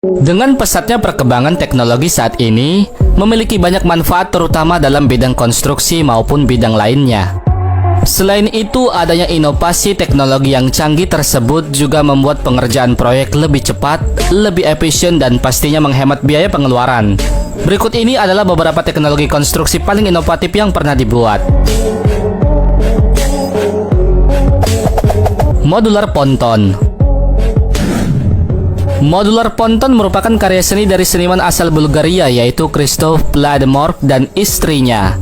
Dengan pesatnya perkembangan teknologi saat ini, memiliki banyak manfaat terutama dalam bidang konstruksi maupun bidang lainnya. Selain itu, adanya inovasi teknologi yang canggih tersebut juga membuat pengerjaan proyek lebih cepat, lebih efisien, dan pastinya menghemat biaya pengeluaran. Berikut ini adalah beberapa teknologi konstruksi paling inovatif yang pernah dibuat. Modular ponton. Modular ponton merupakan karya seni dari seniman asal Bulgaria yaitu Christophe Vladimir dan istrinya.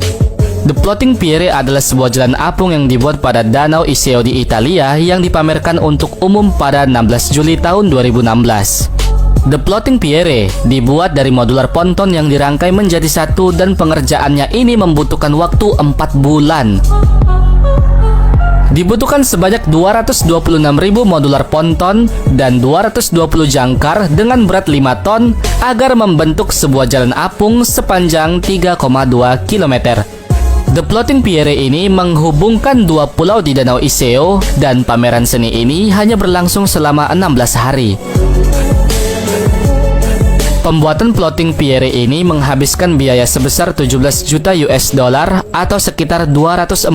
The Floating Pier adalah sebuah jalan apung yang dibuat pada Danau Iseo di Italia yang dipamerkan untuk umum pada 16 Juli tahun 2016. The Floating Pier dibuat dari modular ponton yang dirangkai menjadi satu dan pengerjaannya ini membutuhkan waktu 4 bulan. Dibutuhkan sebanyak 226.000 modular ponton dan 220 jangkar dengan berat 5 ton agar membentuk sebuah jalan apung sepanjang 3,2 km. The Floating Pier ini menghubungkan dua pulau di Danau Iseo dan pameran seni ini hanya berlangsung selama 16 hari. Pembuatan Floating Pier ini menghabiskan biaya sebesar 17 juta US dollar atau sekitar 246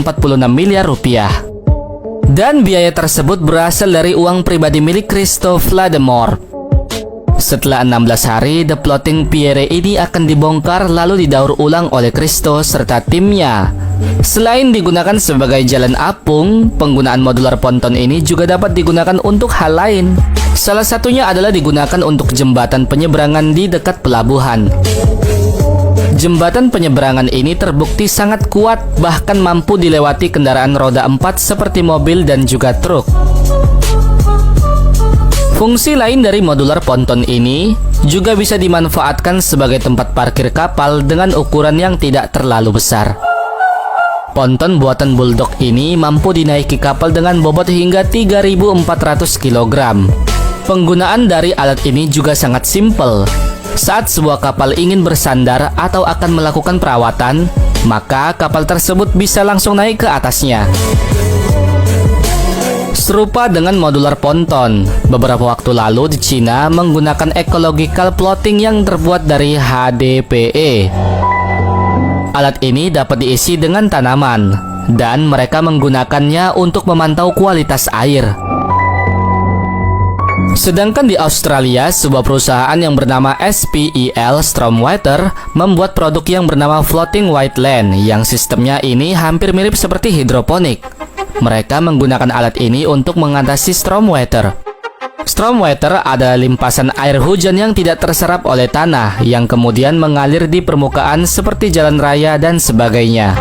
miliar rupiah. Dan biaya tersebut berasal dari uang pribadi milik Christophe Vladimir. Setelah 16 hari, The Floating Pier ini akan dibongkar lalu didaur ulang oleh Christo serta timnya. Selain digunakan sebagai jalan apung, penggunaan modular ponton ini juga dapat digunakan untuk hal lain. Salah satunya adalah digunakan untuk jembatan penyeberangan di dekat pelabuhan. Jembatan penyeberangan ini terbukti sangat kuat, bahkan mampu dilewati kendaraan roda 4 seperti mobil dan juga truk. Fungsi lain dari modular ponton ini juga bisa dimanfaatkan sebagai tempat parkir kapal dengan ukuran yang tidak terlalu besar. Ponton buatan Bulldog ini mampu dinaiki kapal dengan bobot hingga 3.400 kg. Penggunaan dari alat ini juga sangat simpel. Saat sebuah kapal ingin bersandar atau akan melakukan perawatan, maka kapal tersebut bisa langsung naik ke atasnya. Serupa dengan modular ponton, beberapa waktu lalu di Cina menggunakan ecological floating yang terbuat dari HDPE. Alat ini dapat diisi dengan tanaman, dan mereka menggunakannya untuk memantau kualitas air. Sedangkan di Australia, sebuah perusahaan yang bernama SPEL Stormwater membuat produk yang bernama Floating Wetland yang sistemnya ini hampir mirip seperti hidroponik. Mereka menggunakan alat ini untuk mengatasi stormwater. Stormwater adalah limpasan air hujan yang tidak terserap oleh tanah yang kemudian mengalir di permukaan seperti jalan raya dan sebagainya.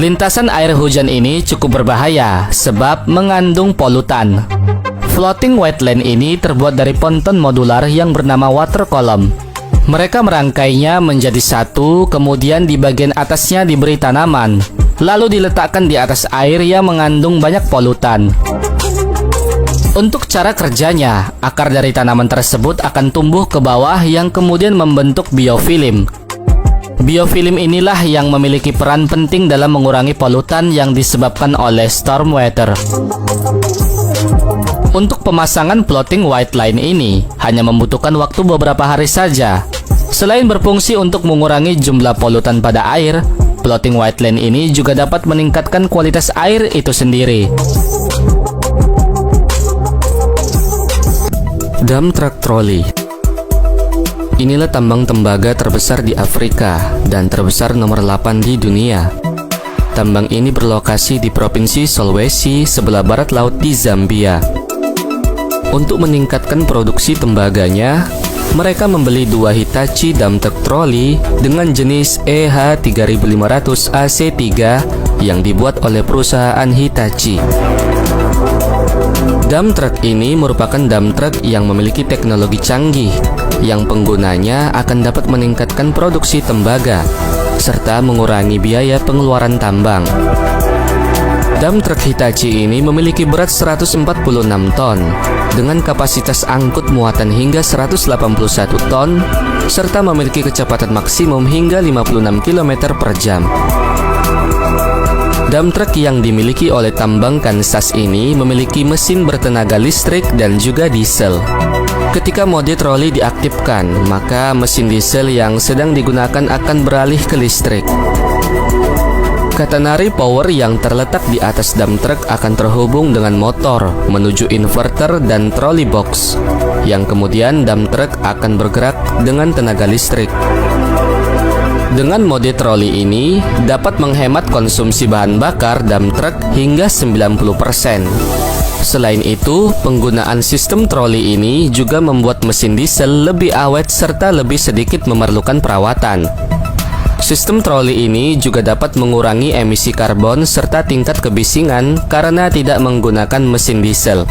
Lintasan air hujan ini cukup berbahaya sebab mengandung polutan. Floating wetland ini terbuat dari ponton modular yang bernama water column. Mereka merangkainya menjadi satu, kemudian di bagian atasnya diberi tanaman, lalu diletakkan di atas air yang mengandung banyak polutan. Untuk cara kerjanya, akar dari tanaman tersebut akan tumbuh ke bawah yang kemudian membentuk biofilm. Biofilm inilah yang memiliki peran penting dalam mengurangi polutan yang disebabkan oleh stormwater. Untuk pemasangan floating wetland ini hanya membutuhkan waktu beberapa hari saja. Selain berfungsi untuk mengurangi jumlah polutan pada air, floating wetland ini juga dapat meningkatkan kualitas air itu sendiri. Dump truck trolley. Inilah tambang tembaga terbesar di Afrika dan terbesar nomor 8 di dunia. Tambang ini berlokasi di Provinsi Sulawesi sebelah barat laut di Zambia. Untuk meningkatkan produksi tembaganya, mereka membeli dua Hitachi dump truck trolley dengan jenis EH3500 AC3 yang dibuat oleh perusahaan Hitachi. Dump truck ini merupakan dump truck yang memiliki teknologi canggih yang penggunanya akan dapat meningkatkan produksi tembaga serta mengurangi biaya pengeluaran tambang. Dump truck Hitachi ini memiliki berat 146 ton dengan kapasitas angkut muatan hingga 181 ton serta memiliki kecepatan maksimum hingga 56 km per jam. Dump truck yang dimiliki oleh tambang Kansas ini memiliki mesin bertenaga listrik dan juga diesel. Ketika mode troli diaktifkan, maka mesin diesel yang sedang digunakan akan beralih ke listrik. Catenary power yang terletak di atas dump truck akan terhubung dengan motor menuju inverter dan trolley box, yang kemudian dump truck akan bergerak dengan tenaga listrik. Dengan mode troli ini dapat menghemat konsumsi bahan bakar dump truck hingga 90%. Selain itu, penggunaan sistem troli ini juga membuat mesin diesel lebih awet serta lebih sedikit memerlukan perawatan. Sistem troli ini juga dapat mengurangi emisi karbon serta tingkat kebisingan karena tidak menggunakan mesin diesel.